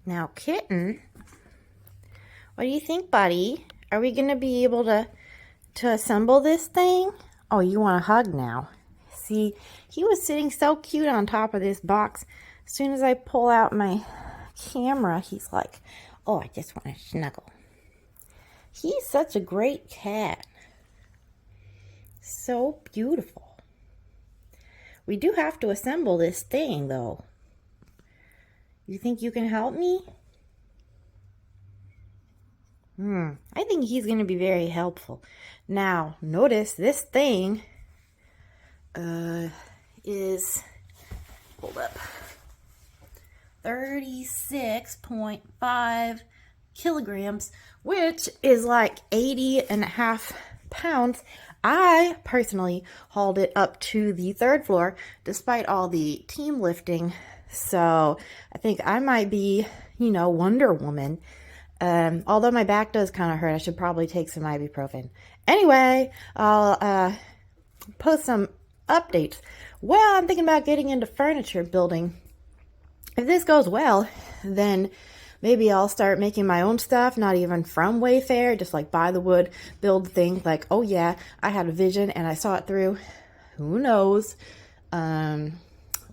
Now, Kitten, what do you think, buddy? Are we going to be able to assemble this thing? Oh, you want a hug now. See, he was sitting so cute on top of this box. As soon as I pull out my camera, he's like, oh, I just want to snuggle. He's such a great cat. So beautiful. We do have to assemble this thing, though. You think you can help me? I think he's going to be very helpful. Now, notice this thing is, hold up, 36.5 kilograms, which is like 80.5 pounds. I personally hauled it up to the 3rd floor despite all the team lifting. So I think I might be, Wonder Woman. Although my back does kind of hurt, I should probably take some ibuprofen. Anyway, I'll post some updates. Well, I'm thinking about getting into furniture building. If this goes well, then maybe I'll start making my own stuff, not even from Wayfair, just like buy the wood, build the thing, like, oh yeah, I had a vision and I saw it through. Who knows?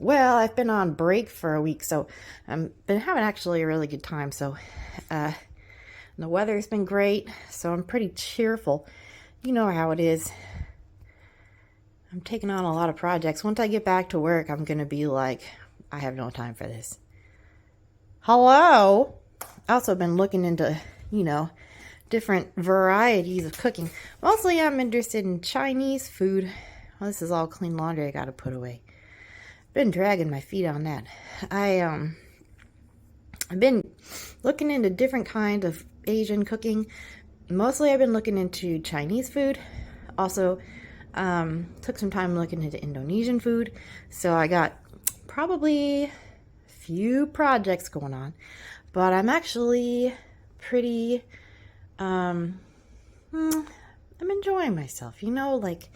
Well, I've been on break for a week, so I've been having actually a really good time. So, the weather's been great, so I'm pretty cheerful. You know how it is. I'm taking on a lot of projects. Once I get back to work, I'm going to be like, I have no time for this. Hello? I also been looking into, different varieties of cooking. Mostly I'm interested in Chinese food. Well, this is all clean laundry I got to put away. Been dragging my feet on that. I've been looking into different kinds of Asian cooking. Mostly I've been looking into Chinese food. Also, took some time looking into Indonesian food. So I got probably a few projects going on. But I'm actually pretty, I'm enjoying myself. Like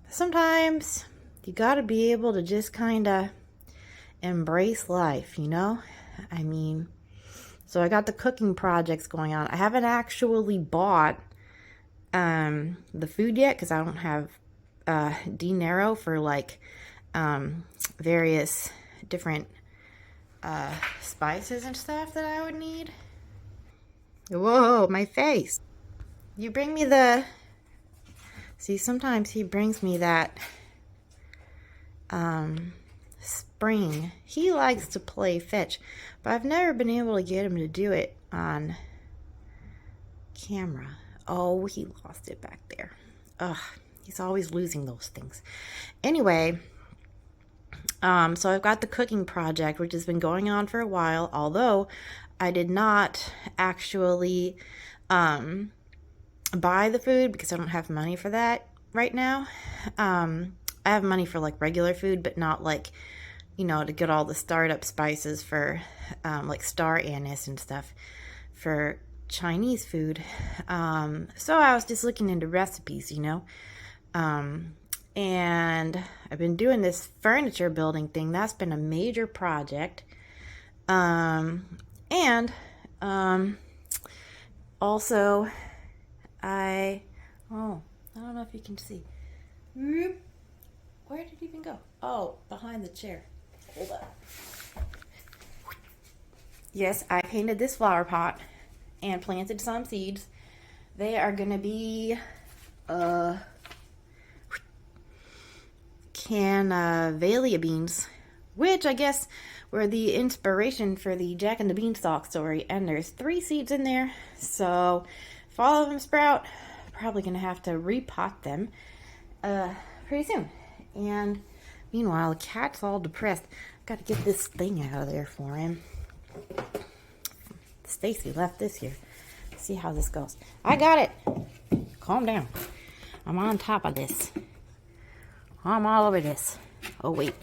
sometimes you gotta be able to just kind of embrace life, so I got the cooking projects going on. I haven't actually bought the food yet because I don't have dinero for various different spices and stuff that I would need. Whoa, my face. You bring me see, sometimes he brings me that Spring. He likes to play fetch, but I've never been able to get him to do it on camera. Oh, he lost it back there. Ugh, he's always losing those things. Anyway, so I've got the cooking project, which has been going on for a while, although I did not actually buy the food because I don't have money for that right now. I have money for regular food, but not to get all the startup spices for star anise and stuff for Chinese food. So I was just looking into recipes, and I've been doing this furniture building thing. That's been a major project. Also I don't know if you can see. Where did it even go? Oh, behind the chair. Hold up. Yes, I painted this flower pot and planted some seeds. They are going to be Canvalia beans, which I guess were the inspiration for the Jack and the Beanstalk story. And there's 3 seeds in there. So if all of them sprout, probably going to have to repot them pretty soon. And meanwhile, the cat's all depressed. Got to get this thing out of there for him. Stacy left this here. See how this goes. I got it. Calm down. I'm on top of this. I'm all over this. Oh, wait.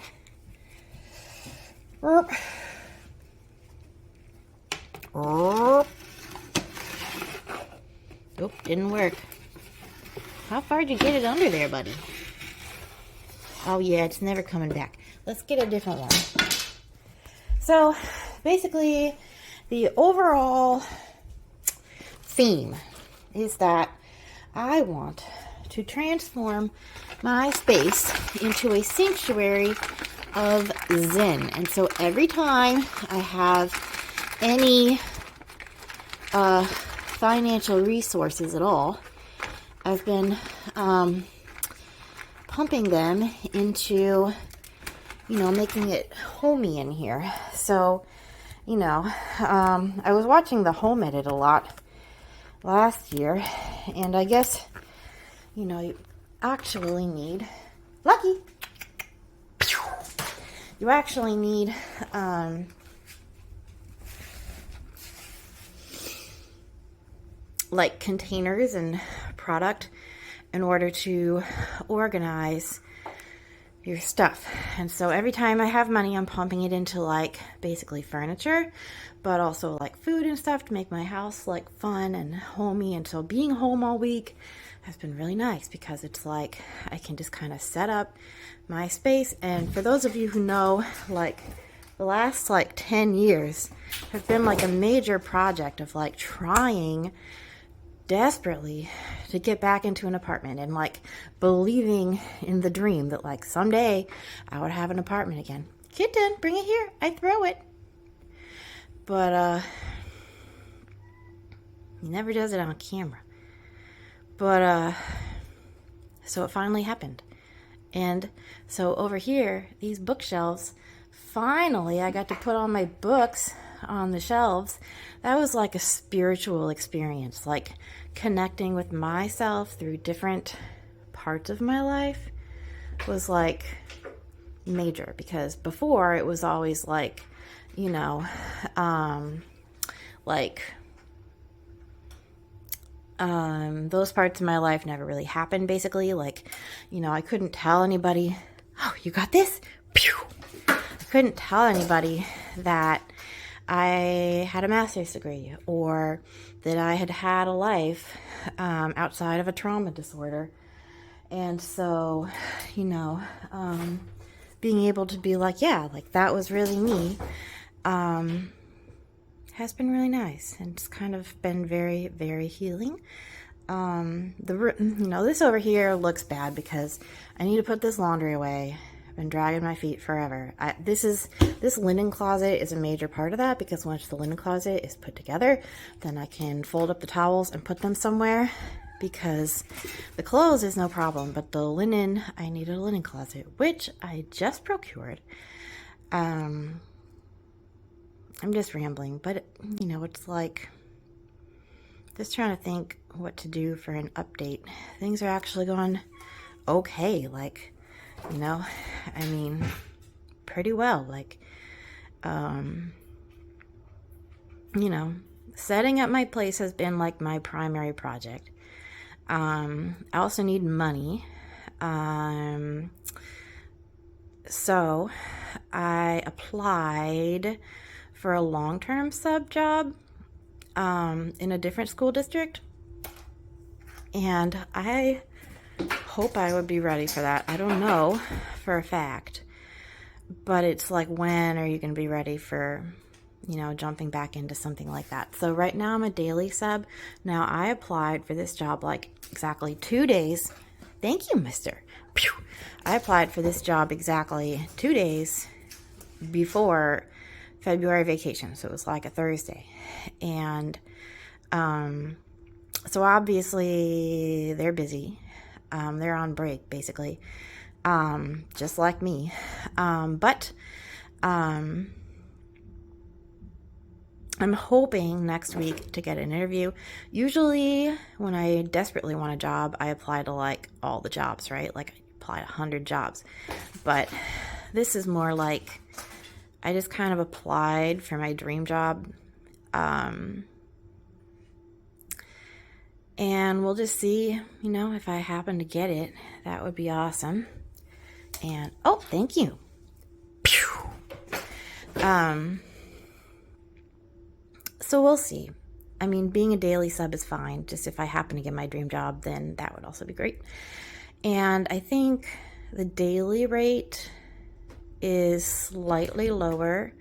Oh, didn't work. How far did you get it under there, buddy? Oh, yeah, it's never coming back. Let's get a different one. So, basically, the overall theme is that I want to transform my space into a sanctuary of Zen. And so every time I have any financial resources at all, I've been pumping them into, making it homey in here. So, I was watching The Home Edit a lot last year, and I guess, you actually need, Lucky! You actually need, like containers and product in order to organize your stuff. And so every time I have money, I'm pumping it into like basically furniture, but also like food and stuff to make my house like fun and homey. And so being home all week has been really nice because it's like I can just kind of set up my space. And for those of you who know, like the last like 10 years have been like a major project of like trying desperately to get back into an apartment and like believing in the dream that like someday I would have an apartment again. Kitten, bring it here. I throw it. But he never does it on camera. But so it finally happened. And so over here, these bookshelves, finally I got to put all my books on the shelves. That was like a spiritual experience, like connecting with myself through different parts of my life was like major, because before it was always like, those parts of my life never really happened, basically. Like, I couldn't tell anybody, oh, you got this? Pew! I couldn't tell anybody that I had a master's degree or that I had had a life outside of a trauma disorder. And so, being able to be like, yeah, like that was really me, has been really nice. And it's kind of been very, very healing. This over here looks bad because I need to put this laundry away. I've been dragging my feet forever. This linen closet is a major part of that, because once the linen closet is put together, then I can fold up the towels and put them somewhere, because the clothes is no problem, but the linen, I need a linen closet, which I just procured. I'm just rambling, but it's like just trying to think what to do for an update. Things are actually going okay, like, pretty well. Like, setting up my place has been like my primary project. I also need money. So I applied for a long-term sub job in a different school district, and I hope I would be ready for that. I don't know for a fact, but it's like, when are you going to be ready for, jumping back into something like that? So right now I'm a daily sub. Now I applied for this job like exactly 2 days. Thank you, mister. Pew. I applied for this job exactly 2 days before February vacation. So it was like a Thursday. And so obviously they're busy. They're on break, basically, just like me. But I'm hoping next week to get an interview. Usually when I desperately want a job, I apply to like all the jobs, right? Like I apply to 100 jobs. But this is more like I just kind of applied for my dream job. And we'll just see, if I happen to get it. That would be awesome. And, oh, thank you. Pew. So we'll see. I mean, being a daily sub is fine. Just if I happen to get my dream job, then that would also be great. And I think the daily rate is slightly lower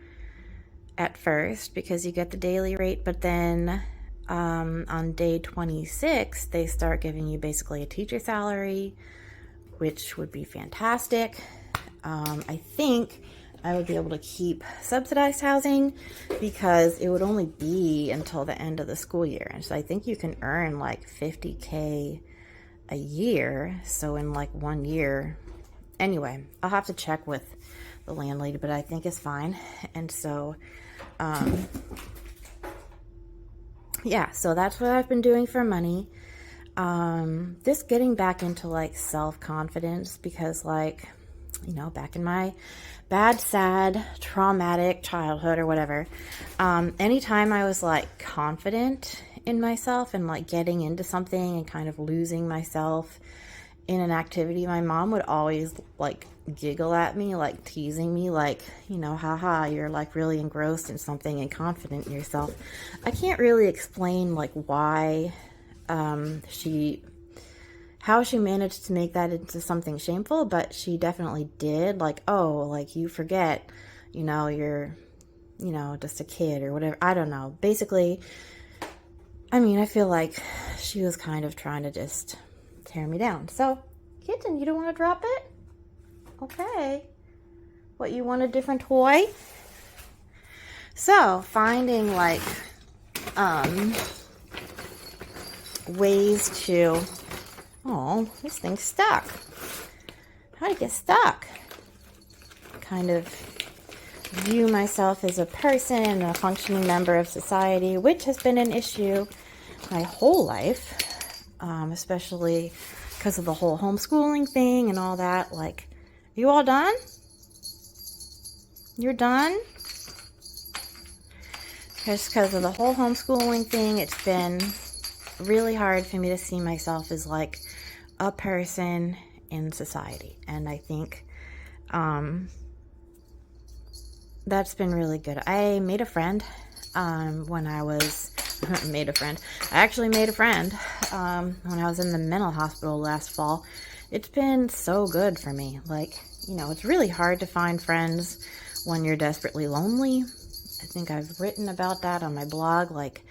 at first because you get the daily rate, but then on day 26, they start giving you basically a teacher salary, which would be fantastic. I think I would be able to keep subsidized housing because it would only be until the end of the school year. And so I think you can earn like $50K a year. So in like 1 year, anyway, I'll have to check with the landlady, but I think it's fine. And so, yeah, so that's what I've been doing for money. Just getting back into like self-confidence because like, you know, back in my bad, sad, traumatic childhood or whatever, anytime I was like confident in myself and like getting into something and kind of losing myself in an activity, my mom would always like giggle at me, like teasing me, like, you know, haha, you're like really engrossed in something and confident in yourself. I can't really explain like why how she managed to make that into something shameful, but she definitely did. Like, oh, like you forget, you know, you're, you know, just a kid or whatever. I don't know. Basically, I mean, I feel like she was kind of trying to just tear me down. So, kitten, you don't want to drop it? Okay. What, you want a different toy? So, finding like ways to, oh, this thing's stuck. How did it get stuck? Kind of view myself as a person and a functioning member of society, which has been an issue my whole life, especially because of the whole homeschooling thing and all that. Like, you all done? You're done? Just because of the whole homeschooling thing, it's been really hard for me to see myself as like a person in society. And I think that's been really good. I made a friend when I was made a friend. I actually made a friend when I was in the mental hospital last fall. It's been so good for me. Like, you know, it's really hard to find friends when you're desperately lonely. I think I've written about that on my blog. Like,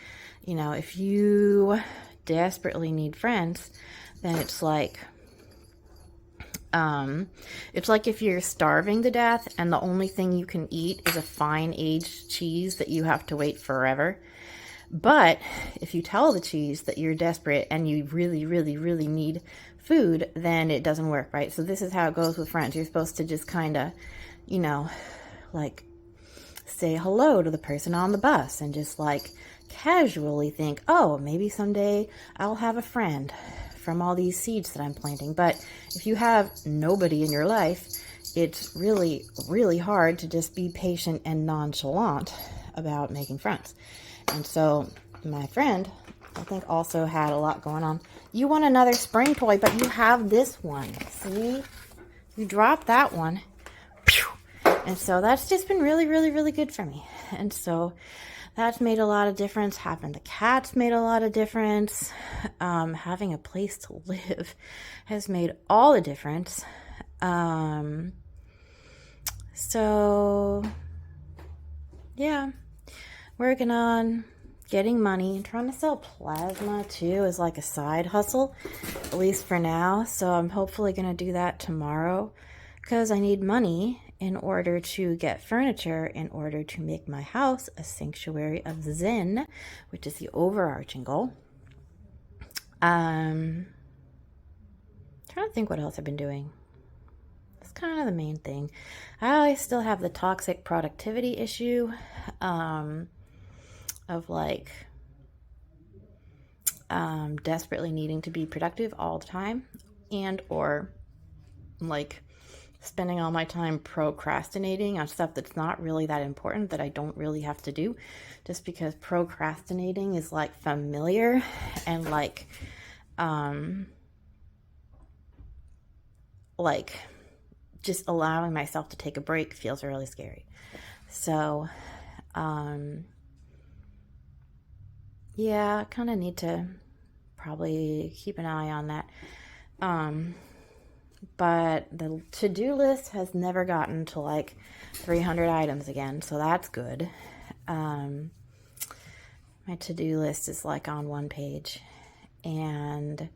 you know, if you desperately need friends, then it's like if you're starving to death and the only thing you can eat is a fine aged cheese that you have to wait forever. But if you tell the cheese that you're desperate and you really, really, really need food, then it doesn't work, right? So this is how it goes with friends. You're supposed to just kind of, you know, like say hello to the person on the bus and just like casually think, oh, maybe someday I'll have a friend from all these seeds that I'm planting. But if you have nobody in your life, it's really, really hard to just be patient and nonchalant about making friends. And so my friend, I think, also had a lot going on. You want another spring toy, but you have this one. See? You dropped that one. And so that's just been really, really, really good for me. And so that's made a lot of difference. Having the cats made a lot of difference. Having a place to live has made all the difference. So, yeah. Working on getting money and trying to sell plasma too as like a side hustle, at least for now. So I'm hopefully going to do that tomorrow because I need money in order to get furniture, in order to make my house a sanctuary of Zen, which is the overarching goal. Trying to think what else I've been doing. That's kind of the main thing. I still have the toxic productivity issue of like desperately needing to be productive all the time, and or like spending all my time procrastinating on stuff that's not really that important, that I don't really have to do, just because procrastinating is like familiar and like just allowing myself to take a break feels really scary. So yeah, I kind of need to probably keep an eye on that. But the to-do list has never gotten to like 300 items again, so that's good. My to-do list is like on one page, and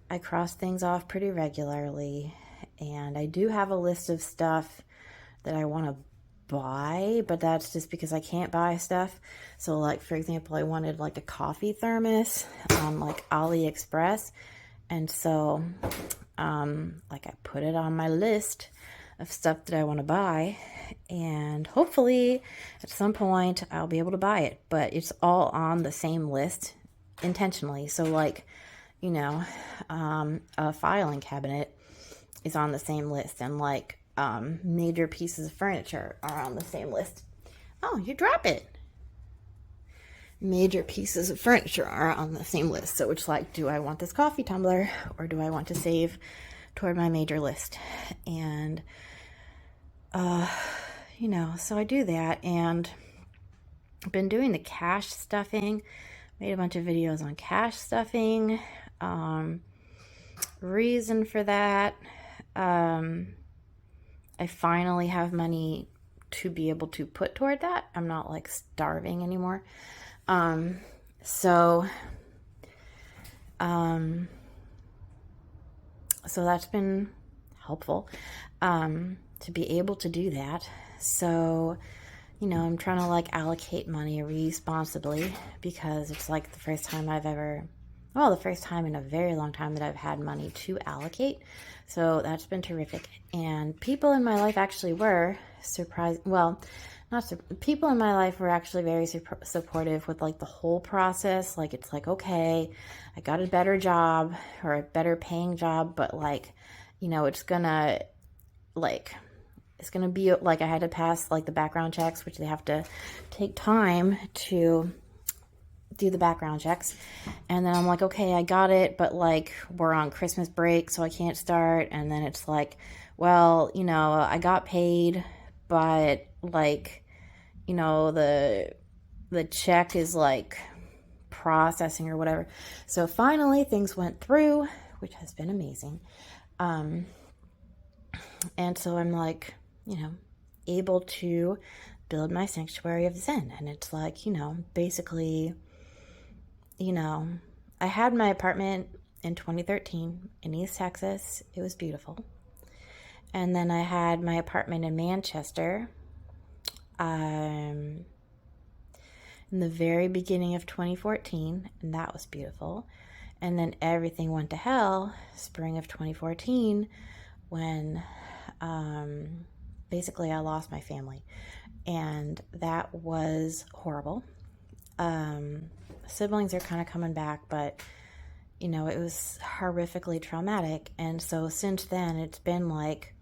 I cross things off pretty regularly. And I do have a list of stuff that I want to buy, but that's just because I can't buy stuff. So like, for example, I wanted like a coffee thermos on like AliExpress. And so, like I put it on my list of stuff that I want to buy, and hopefully at some point I'll be able to buy it, but it's all on the same list intentionally. So like, a filing cabinet is on the same list, and like, major pieces of furniture are on the same list. Oh, you drop it. Major pieces of furniture are on the same list. So it's like, do I want this coffee tumbler, or do I want to save toward my major list? And, so I do that, and I've been doing the cash stuffing, made a bunch of videos on cash stuffing. Reason for that, I finally have money to be able to put toward that. I'm not like starving anymore. So that's been helpful, to be able to do that. So, I'm trying to like allocate money responsibly, because it's like the first time in a very long time that I've had money to allocate. So that's been terrific. And people in my life actually were surprised. Well, people in my life were actually very supportive with like the whole process. Like, it's like, okay, I got a better job, or a better paying job, but like, it's gonna be like, I had to pass like the background checks, which they have to take time to do the background checks. And then I'm like, okay, I got it, but like, we're on Christmas break, so I can't start. And then it's like, well, I got paid, but like, the check is like processing or whatever. So finally things went through, which has been amazing. And so I'm like, able to build my sanctuary of Zen. And it's like, basically, I had my apartment in 2013 in East Texas. It was beautiful. And then I had my apartment in Manchester, in the very beginning of 2014, and that was beautiful. And then everything went to hell spring of 2014, when basically I lost my family, and that was horrible. Siblings are kind of coming back, but it was horrifically traumatic. And so since then, it's been like,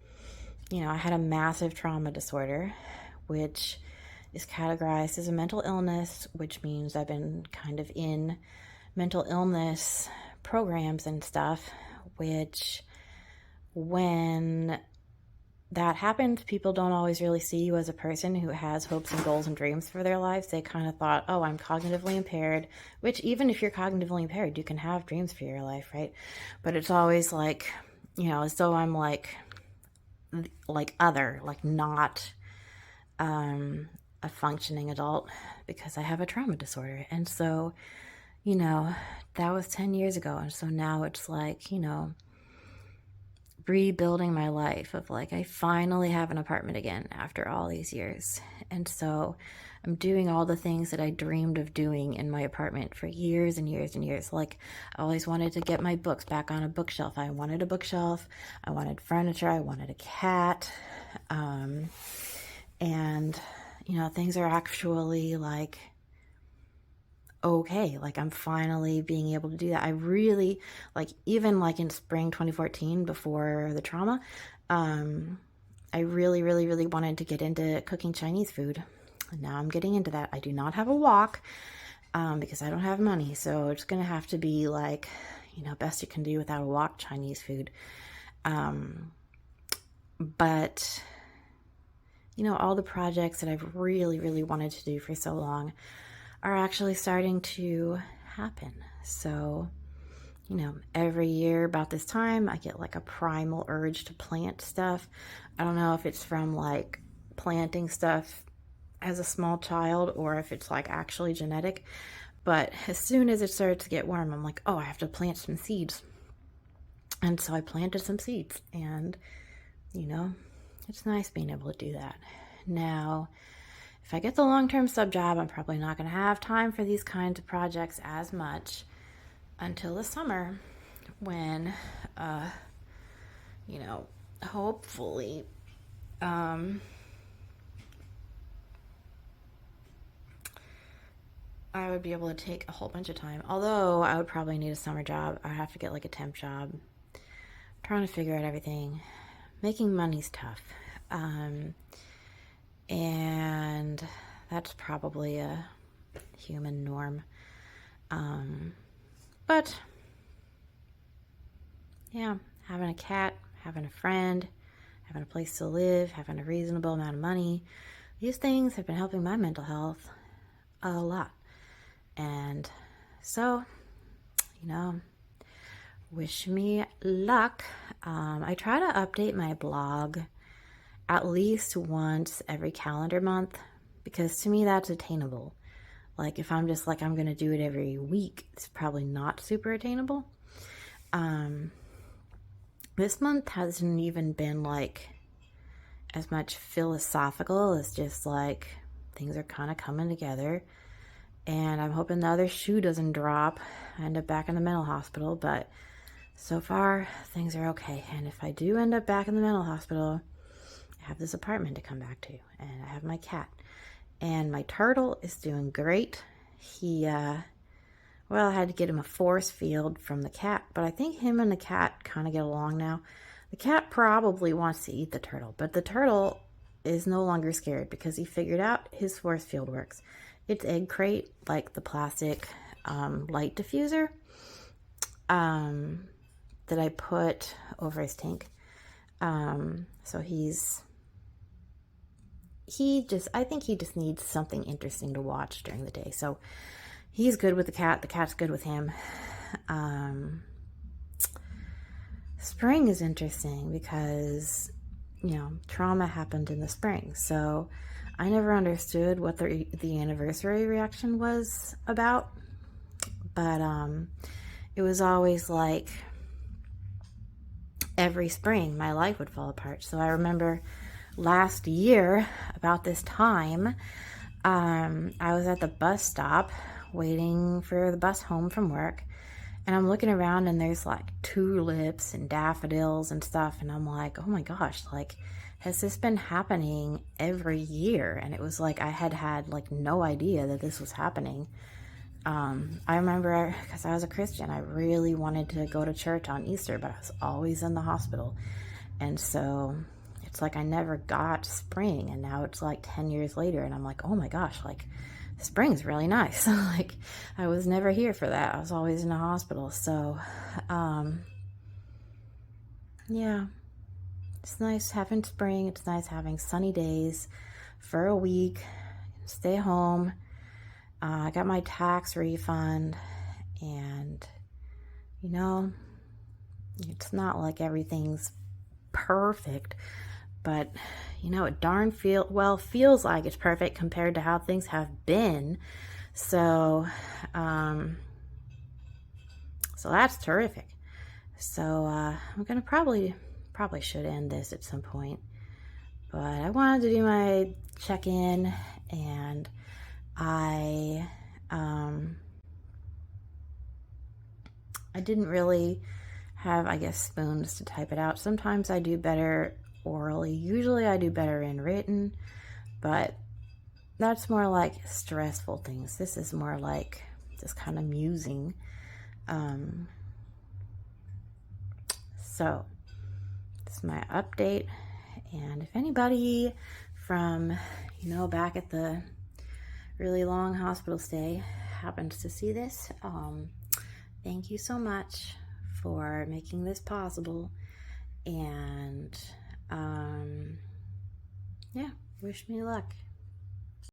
I had a massive trauma disorder, which is categorized as a mental illness, which means I've been kind of in mental illness programs and stuff, which, when that happens, people don't always really see you as a person who has hopes and goals and dreams for their lives. They kind of thought, oh, I'm cognitively impaired, which even if you're cognitively impaired, you can have dreams for your life, right? But it's always like, as though I'm like other, like not a functioning adult, because I have a trauma disorder. And so, that was 10 years ago. And so now it's like, rebuilding my life of like, I finally have an apartment again after all these years. And so I'm doing all the things that I dreamed of doing in my apartment for years and years and years. Like, I always wanted to get my books back on a bookshelf. I wanted a bookshelf. I wanted furniture. I wanted a cat. And, things are actually like, okay, like I'm finally being able to do that. I really, like, even like in spring 2014, before the trauma, I really, really, really wanted to get into cooking Chinese food. And now I'm getting into that. I do not have a wok, because I don't have money. So it's going to have to be like, best you can do without a wok Chinese food. But, all the projects that I've really, really wanted to do for so long are actually starting to happen. So, every year about this time, I get like a primal urge to plant stuff. I don't know if it's from like planting stuff as a small child or if it's like actually genetic. But as soon as it started to get warm, I'm like, oh, I have to plant some seeds. And so I planted some seeds, and you know, it's nice being able to do that. Now, if I get the long-term sub job, I'm probably not going to have time for these kinds of projects as much until the summer when, hopefully, I would be able to take a whole bunch of time. Although I would probably need a summer job. I'd have to get like a temp job. I'm trying to figure out everything. Making money's tough. And that's probably a human norm. But yeah, having a cat, having a friend, having a place to live, having a reasonable amount of money, these things have been helping my mental health a lot. And so, wish me luck. I try to update my blog at least once every calendar month, because to me that's attainable. Like if I'm just like I'm gonna do it every week, it's probably not super attainable. This month hasn't even been like as much philosophical as just like things are kind of coming together, and I'm hoping the other shoe doesn't drop. I end up back in the mental hospital, but so far things are okay. And if I do end up back in the mental hospital, I have this apartment to come back to, and I have my cat, and my turtle is doing great. He, I had to get him a force field from the cat, but I think him and the cat kind of get along now. The cat probably wants to eat the turtle, but the turtle is no longer scared because he figured out his force field works. It's egg crate, like the plastic light diffuser that I put over his tank. So I think he just needs something interesting to watch during the day. So he's good with the cat. The cat's good with him. Spring is interesting because, trauma happened in the spring. So I never understood what the anniversary reaction was about. But it was always like every spring my life would fall apart. So I remember last year about this time, I was at the bus stop waiting for the bus home from work, and I'm looking around and there's like tulips and daffodils and stuff, and I'm like, oh my gosh, like has this been happening every year? And it was like I had like no idea that this was happening. I remember because I was a Christian, I really wanted to go to church on Easter, but I was always in the hospital. And so it's like I never got spring, and now it's like 10 years later, and I'm like, oh my gosh, like spring's really nice. Like I was never here for that. I was always in the hospital. So, yeah, it's nice having spring. It's nice having sunny days for a week. Stay home. I got my tax refund, and it's not like everything's perfect, but it feels like it's perfect compared to how things have been. So that's terrific. So I'm gonna probably should end this at some point, but I wanted to do my check-in, and I didn't really have, I guess, spoons to type it out. Sometimes I do better orally. Usually I do better in written, but that's more like stressful things. This is more like just kind of musing. So this is my update, and if anybody from back at the really long hospital stay happens to see this, thank you so much for making this possible, and wish me luck.